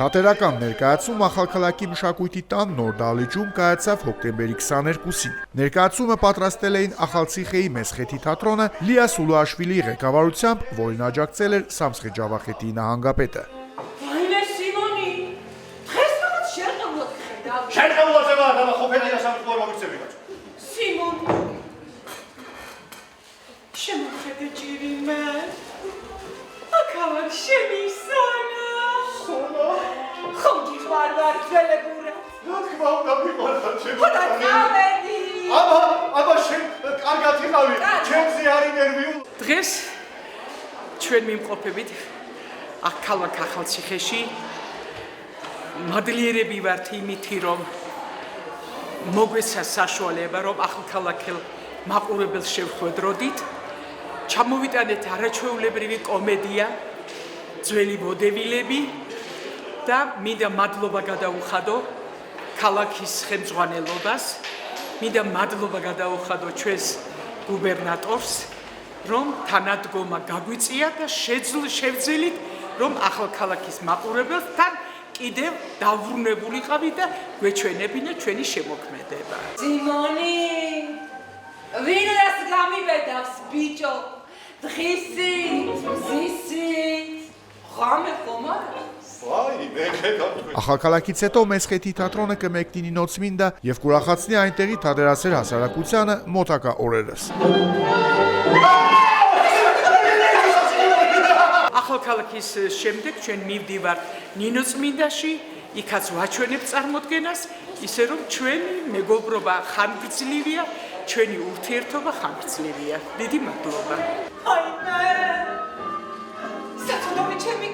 Թատերական ներկայացում ախալքալակի մշակույթի տան նոր դահլիճում կայացավ հոկտեմբերի 22-ին։ Ներկայացումը պատրաստել էին Ախալցիխեի Մեսխեթի թատրոնը Լիա Սուլուաշվիլիի ղեկավարությամբ, որին աջակցել էր Սամսխե Ջավախետի նահանգապետը։ დღეს ჩვენ მიმყოფებით აქ ქალაქ ახალციხეში მადლიერები ვართ იმითი რომ მოგვეცა საშუალება რომ ახალქალაქელ მაყურებელს შევხვედროდით ჩამოვიტანეთ არაჩვეულებრივი კომედია ძველი ვოდებილები და მინდა მადლობა გადაუხადო ქალაქის ხელმძღვანელობას მინდა მადლობა გადაუხადო ჩვენს გუბერნატორს რომ თანადგომა გაგვიწია და შევძელით რომ ახალქალაქის მაყურებელთან კიდევ დავრუნებულიყავით და გვეჩვენებინა ჩვენი შემოქმედება. Სიმონი, ვინ რას გამიბედავს ბიჭო? დღისით, მზისით, ღამე ხომ არა? Ախալքալակից հետո Մեսխեթի թատրոնը կմեկնի նոցմինդա եւ կուրախացնի այնտեղի թատերասեր հասարակությանը մոտակա օրերս։ ახალქალაქის შემდეგ ჩვენ მივდივართ ნინოწმინდაში, იქაც ვაჩვენებ წარმოდგენას, ისე რომ ჩვენი მეგობრობა ხანგრძლივია, ჩვენი ურთიერთობა ხანგრძლივია. დიდი მადლობა. აი მე. საწოლი ჩემი